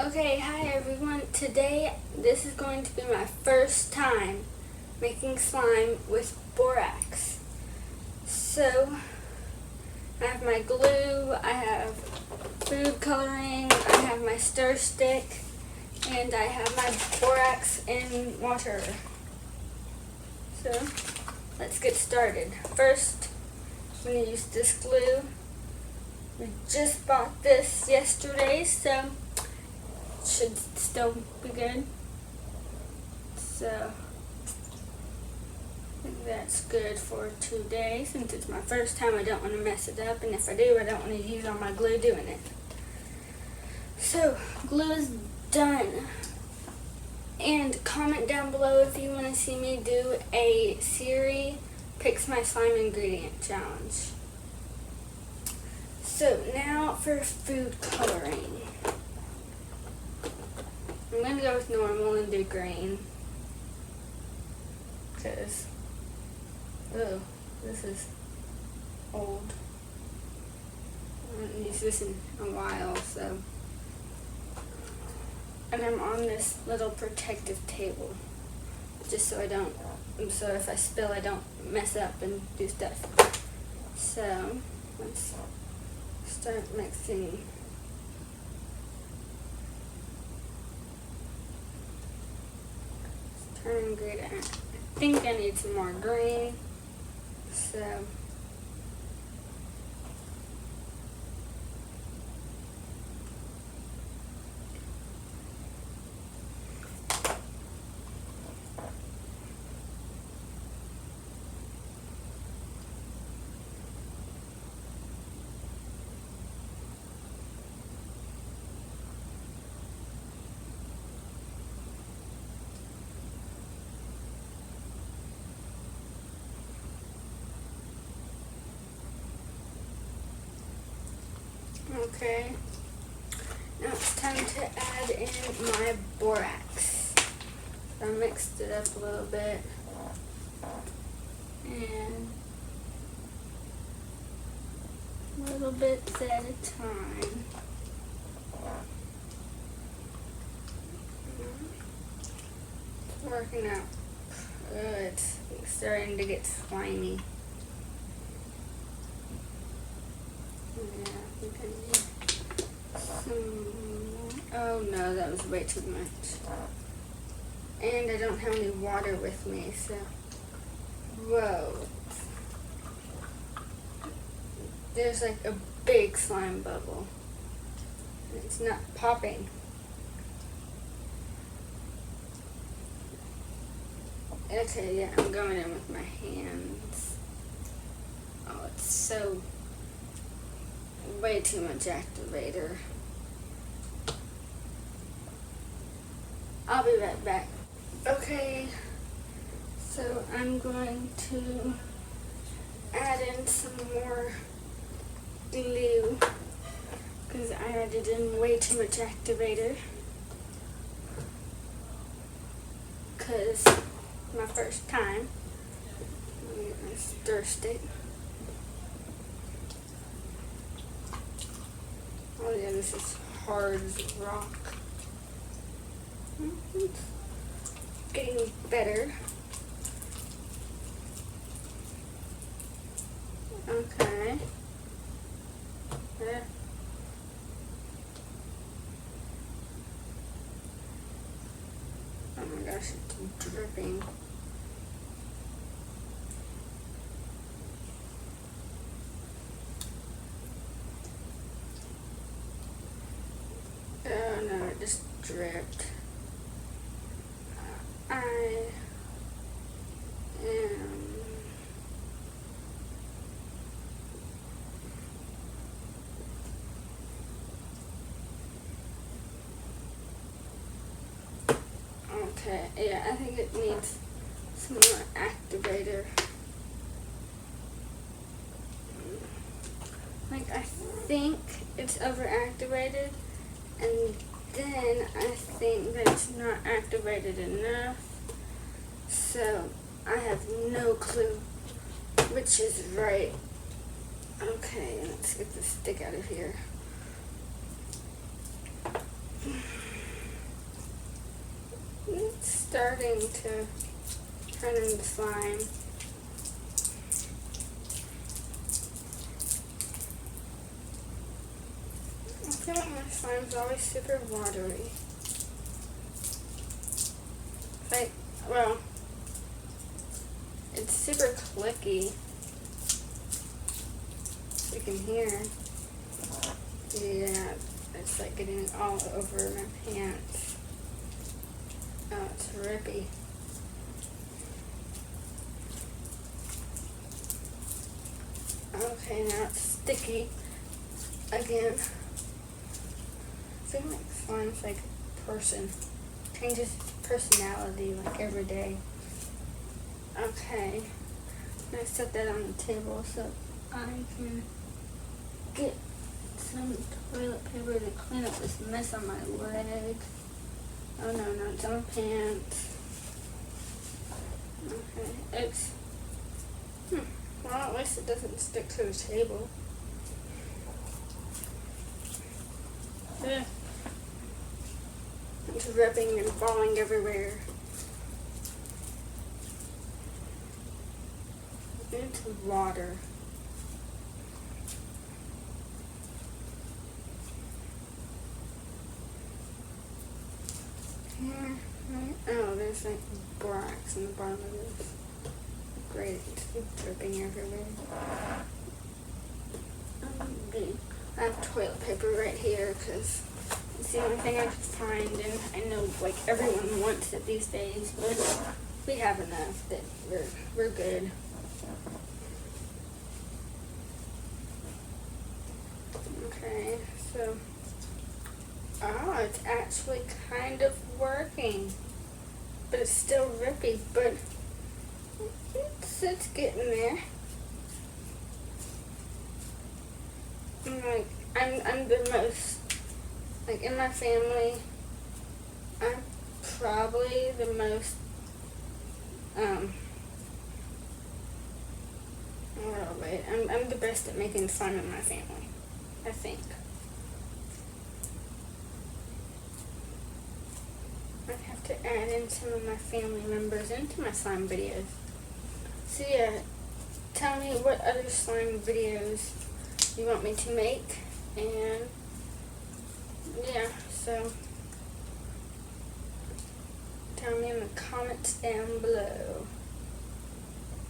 Okay, hi everyone. Today, this is going to be my first time making slime with borax. So, I have my glue, I have food coloring, I have my stir stick, and I have my borax in water. So, let's get started. First, I'm going to use this glue. We just bought this yesterday, so should still be good. So I think that's good for today. Since it's my first time, I don't want to mess it up, and if I do, I don't want to use all my glue doing it. So glue is done. And comment down below if you want to see me do a Siri Picks My Slime Ingredient Challenge. So now for food coloring. I'm going to go with normal and do green. Because, oh, this is old. I haven't used this in a while, so. And I'm on this little protective table. Just so I don't, so if I spill, I don't mess up and do stuff. So, let's start mixing. Turning green. I think I need some more green. So okay, now it's time to add in my borax. I mixed it up a little bit, and little bits at a time. It's working out. It's starting to get slimy. Oh no, that was way too much. And I don't have any water with me, so. Whoa. There's like a big slime bubble. It's not popping. Okay, yeah, I'm going in with my hands. Oh, it's so way too much activator. I'll be right back. Okay, so I'm going to add in some more glue because I added in way too much activator because my first time. Let me get my stir stick. Oh yeah, this is hard as rock. It's getting better. Okay. There. Oh my gosh, it's dripping. Oh no, it just dripped. I am okay, yeah, I think it needs some more activator. Like, I think it's overactivated, and then I think that it's not activated enough. So I have no clue which is right. Okay, let's get the stick out of here. starting to turn into slime. I feel like my slime's always super watery. Like, well, it's super clicky. You can hear. Yeah, it's like getting all over my pants. Oh, it's rippy. Okay, now it's sticky again. I feel like slime's like a person. Changes its personality like every day. Okay, I'm gonna set that on the table so I can get some toilet paper to clean up this mess on my legs. Oh no, no, it's on my pants. Okay, oops. Well, at least it doesn't stick to the table. Ugh. It's ripping and falling everywhere. Into water. Here, right? Oh, there's like borax in the bottom of this. Great, it's dripping everywhere. Okay. I have toilet paper right here because it's the only thing I could find, and I know like everyone wants it these days, but we have enough that we're good. Okay, so it's actually kind of working, but it's still rippy, but it's getting there. I'm the most, like in my family, I'm probably the most, I'm the best at making fun of my family, I think. I have to add in some of my family members into my slime videos. So yeah, tell me what other slime videos you want me to make, and yeah, so tell me in the comments down below.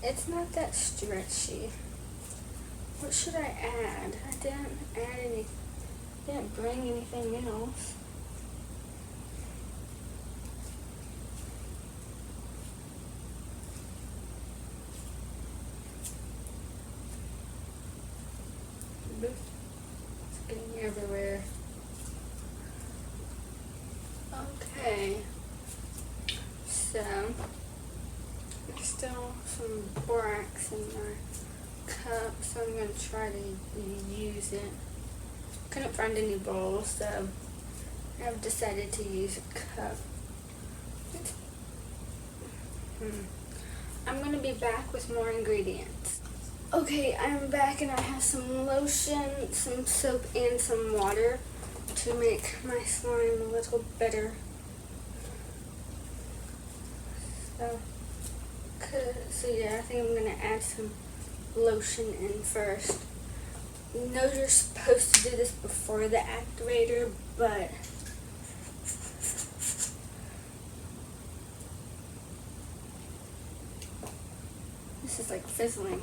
It's not that stretchy. What should I add? I didn't bring anything else. It's getting everywhere. Okay, so there's still some borax in my cup, so I'm going to try to use it. Couldn't find any bowls, so I've decided to use a cup. I'm going to be back with more ingredients. Okay, I'm back and I have some lotion, some soap, and some water to make my slime a little better. So yeah, I think I'm going to add some lotion in first. You know you're supposed to do this before the activator, but this is like fizzling.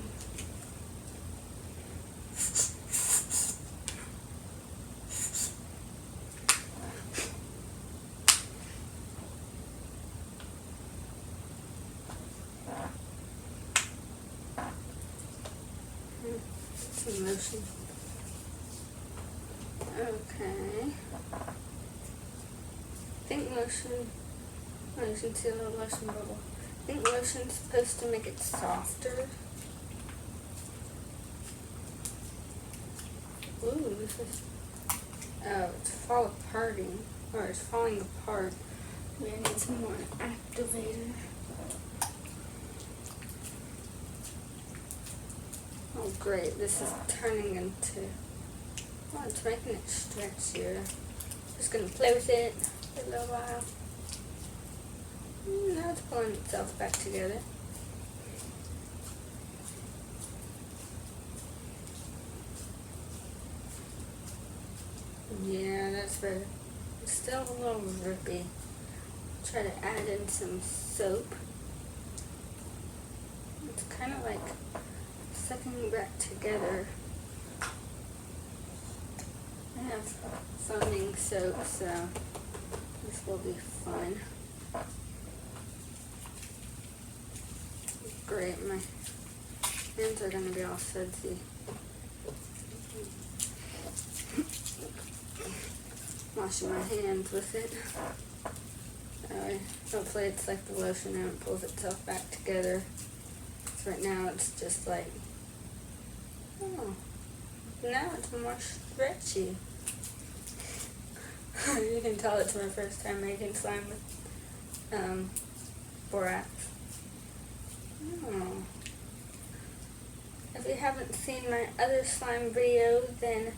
Some lotion. Okay. I think lotion, oh, you can see a little lotion bubble. I think lotion's supposed to make it softer. Ooh, this is, oh, it's falling apart. We need some more activator. Oh great, this is turning into, oh, it's making it stretchier. Just gonna play with it for a little while. Now it's pulling itself back together. Yeah, that's better. It's still a little drippy. Try to add in some soap. It's kind of like sucking back together. I have foaming soap, so this will be fun. Great, my hands are going to be all sudsy. Washing my hands with it. Hopefully it's like the lotion and it pulls itself back together. So right now it's just like, oh, now it's more stretchy. You can tell it's my first time making slime with borax. Oh. If you haven't seen my other slime video, then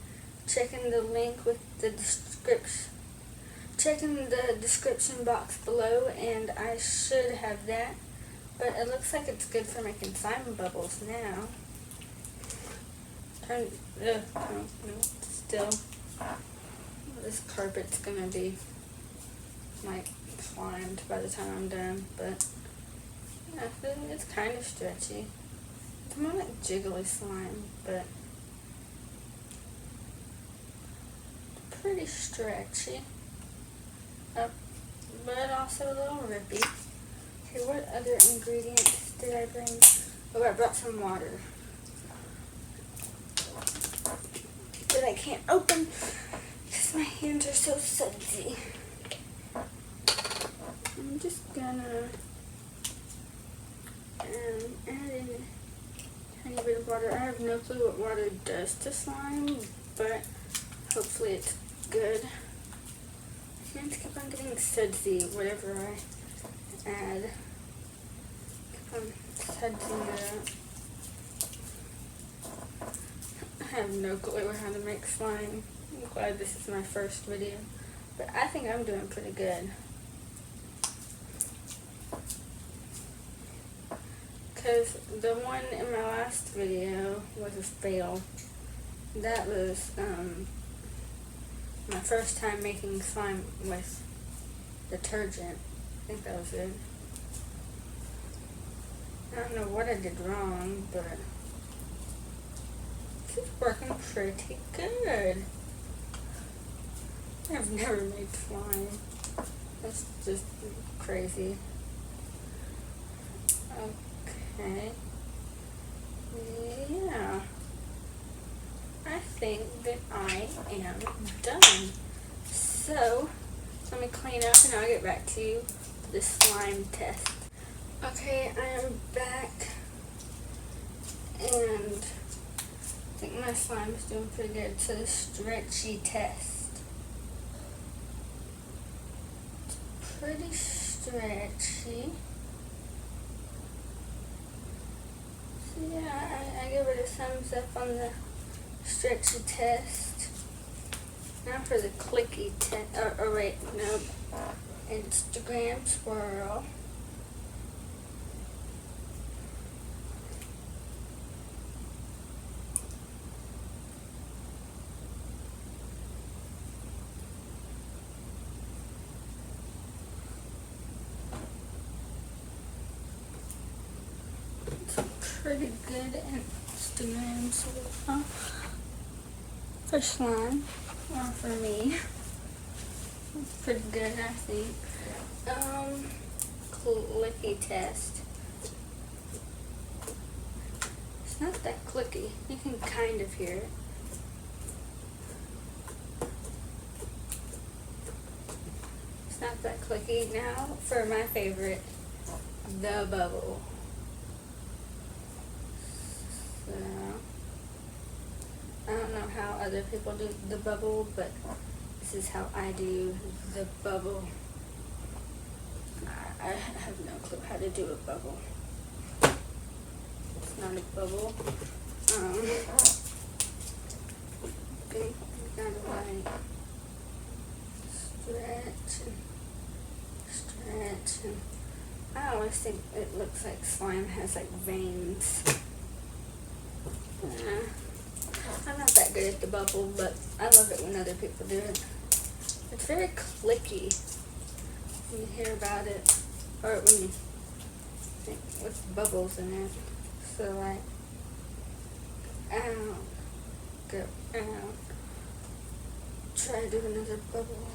check in the link with the description. Check in the description box below, and I should have that. But it looks like it's good for making slime bubbles now. Still. This carpet's gonna be like slimed by the time I'm done, but yeah, it's kind of stretchy. It's more like jiggly slime, but pretty stretchy. But also a little rippy. Okay, what other ingredients did I bring? Oh, I brought some water that I can't open because my hands are so sudsy. I'm just gonna add in a tiny bit of water. I have no clue what water does to slime, but hopefully it's good. My hands keep on getting sudsy whatever I add. Keep on sudsing it up. I have no clue how to make slime. I'm glad this is my first video, but I think I'm doing pretty good. Because the one in my last video was a fail. That was my first time making slime with detergent. I think that was it. I don't know what I did wrong, but this is working pretty good. I've never made slime. That's just crazy. Okay. Yeah. I think that I am done. So, let me clean up and I'll get back to you for the slime test. Okay, I am back. And I think my slime is doing pretty good. So the stretchy test. It's pretty stretchy. So yeah, I give it a thumbs up on the stretchy test. Now for the clicky test. Oh wait, no. Instagram swirl. Pretty good Instagram swirl for slime, or for me. It's pretty good, I think. Clicky test. It's not that clicky. You can kind of hear it. It's not that clicky. Now for my favorite, the bubble. So, I don't know how other people do the bubble, but this is how I do the bubble. I have no clue how to do a bubble. It's not a bubble. Okay, gotta like stretch and always think it looks like slime has like veins. I'm not that good at the bubble, but I love it when other people do it. It's very clicky when you hear about it, or when you think with bubbles in it. So like, out, go out, try to do another bubble.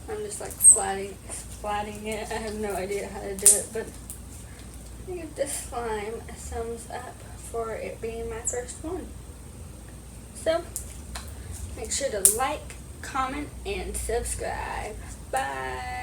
I'm just like flatting it. I have no idea how to do it, but I give this slime a thumbs up for it being my first one. So, make sure to like, comment, and subscribe. Bye!